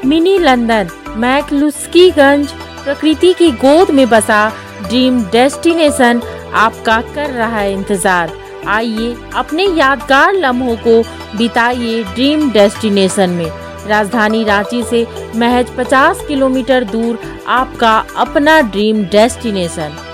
Mini London McCluskieganj प्रकृति की गोद में बसा ड्रीम डेस्टिनेशन आपका कर रहा है इंतजार। आइए अपने यादगार लम्हों को बिताइए ड्रीम डेस्टिनेशन में। राजधानी रांची से महज 50 किलोमीटर दूर आपका अपना ड्रीम डेस्टिनेशन।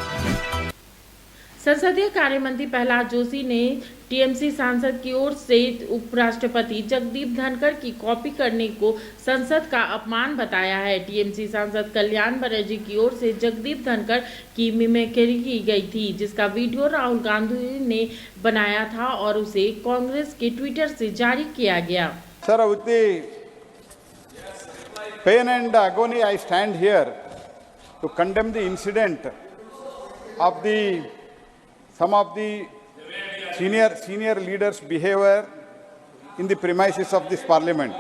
संसदीय कार्य मंत्री प्रहलाद जोशी ने टीएमसी सांसद की ओर से उपराष्ट्रपति जगदीप धनखड़ की कॉपी करने को संसद का अपमान बताया है। टीएमसी सांसद कल्याण बनर्जी की ओर से जगदीप धनखड़ की मिमिक्री की गई थी, जिसका वीडियो राहुल गांधी ने बनाया था और उसे कांग्रेस के ट्विटर से जारी किया गया। Sir, with the pain and agony, I stand here to condemn the incident of some of the senior leaders' behavior in the premises of this parliament.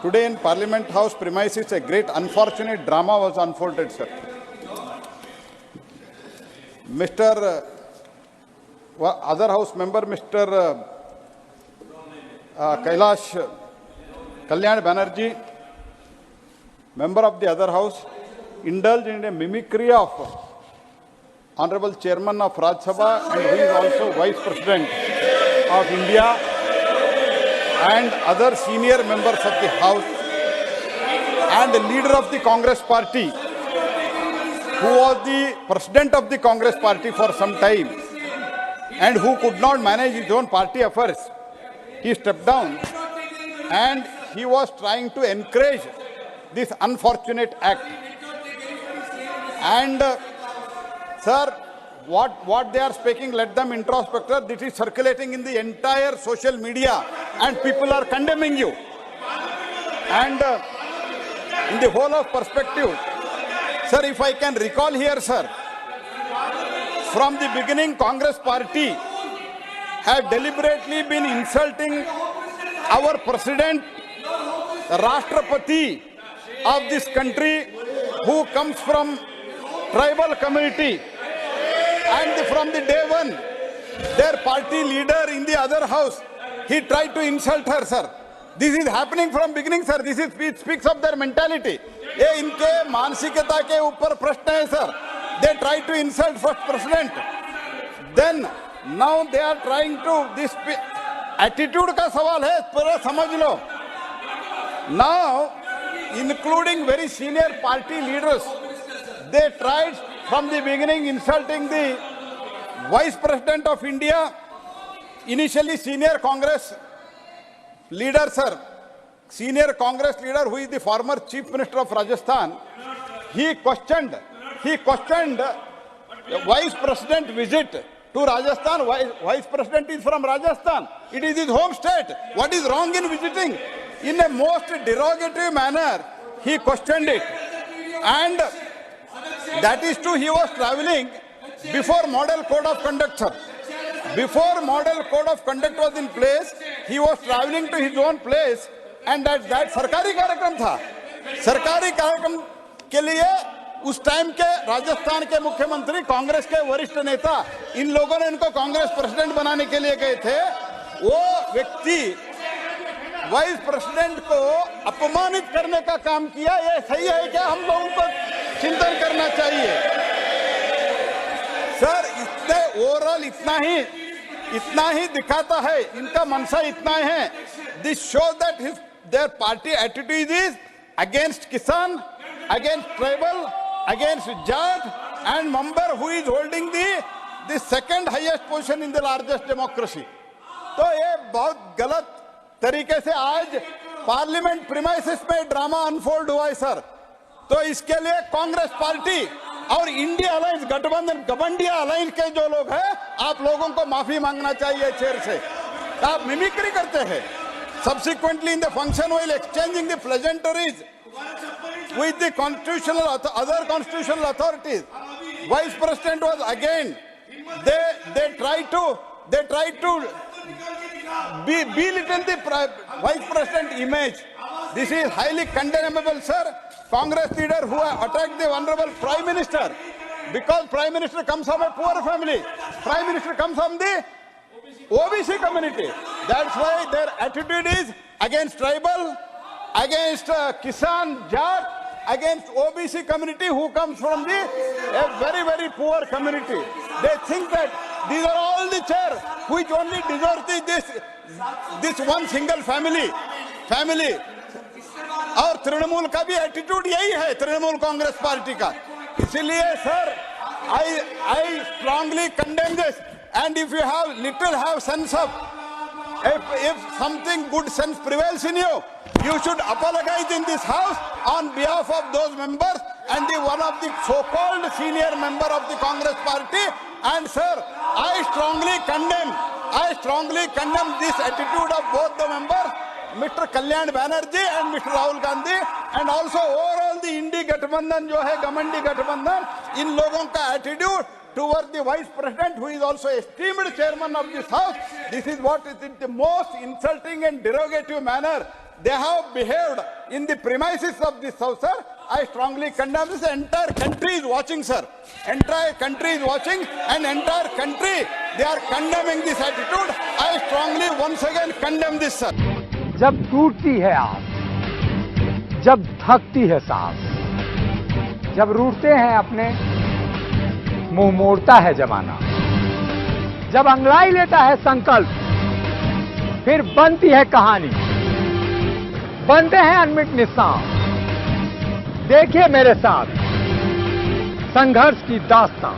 Today in Parliament House premises, a great unfortunate drama was unfolded, sir. Other House member, Mr. Kalyan Banerjee, member of the other House, indulged in a mimicry of Honorable Chairman of Rajya Sabha and who is also Vice President of India and other senior members of the House and the leader of the Congress Party, who was the President of the Congress Party for some time and who could not manage his own party affairs. He stepped down and he was trying to encourage this unfortunate act. And sir, what they are speaking, let them introspect. This is circulating in the entire social media and people are condemning you. And in the whole of perspective, sir, if I can recall here, sir, from the beginning, Congress Party have deliberately been insulting our President, the Rashtrapati of this country, who comes from tribal community, and from the day one, their party leader in the other house, he tried to insult her, sir. This is happening from beginning, sir. This is speaks of their mentality. ये इनके मानसिकता के ऊपर प्रश्न है, sir. They tried to insult first president. Then now they are trying to this attitude का सवाल है, पूरा समझ लो. Now, including very senior party leaders, they tried from the beginning insulting the Vice President of India, initially senior Congress leader, sir, senior Congress leader who is the former Chief Minister of Rajasthan. He questioned Vice President visit to Rajasthan. Vice President is from Rajasthan. It is his home state. What is wrong in visiting? In a most derogatory manner, he questioned it. And that is true, he was traveling before model code of conduct, sir. Before model code of conduct was in place, he was traveling to his own place and that सरकारी कार्यक्रम था. सरकारी कार्यक्रम के लिए उस time के राजस्थान के मुख्यमंत्री कांग्रेस के वरिष्ठ नेता इन लोगों ने इनको कांग्रेस प्रेसिडेंट बनाने के लिए गए थे. वो व्यक्ति वाइस प्रेसिडेंट को अपमानित करने का काम किया. ये सही है क्या? हम लोगों को चिंतन करना चाहिए. सर, इससे ओवरऑल इतना ही दिखाता है, इनका मनसा इतना है. This shows that their party attitude is against किसान, against tribal, against Jat and member who is holding the second highest position in the largest democracy. तो ये बहुत गलत तरीके से आज पार्लियामेंट प्रीमाइसेस में ड्रामा अनफोल्ड हुआ है, सर. तो इसके लिए कांग्रेस पार्टी और इंडिया अलायंस गठबंधन गठबंडिया अलायंस के जो लोग हैं, आप लोगों को माफी मांगना चाहिए चेयर से. आप मिमिक्री करते हैं. Subsequently, in the function while exchanging the pleasantries with the other constitutional authorities, Vice President was again. They tried to belittle the Vice President image. This is highly condemnable, sir. Congress leader who attacked the Honorable Prime Minister because Prime Minister comes from a poor family. Prime Minister comes from the OBC community. That's why their attitude is against tribal, against Kisan Jat, against OBC community who comes from the a very, very poor community. They think that these are all the chair which only deserve this one single family. और तृणमूल का भी attitude यही है, Trinamool Congress party का. इसीलिए sir, I strongly condemn this. And if you have sense of, if something good sense prevails in you, you should apologize in this house on behalf of those members and the one of the so-called senior member of the Congress party. And sir, I strongly condemn this attitude of both the members, Mr. Kalyan Banerjee and Mr. Rahul Gandhi, and also overall the Indi Gathbandhan जो है Gamandi Gathbandhan, इन लोगों का attitude towards the vice president who is also esteemed chairman of this house. This is what is in the most insulting and derogative manner they have behaved in the premises of this house, sir. I strongly condemn this. Entire country is watching, sir. Entire country is watching, and entire country, they are condemning this attitude. I strongly once again condemn this, sir. जब टूटती है आस, जब थकती है सांस, जब रूठते हैं अपने, मुंह मोड़ता है जमाना, जब अंगड़ाई लेता है संकल्प, फिर बनती है कहानी, बनते हैं अनमिट निशान. देखिए मेरे साथ संघर्ष की दास्तां.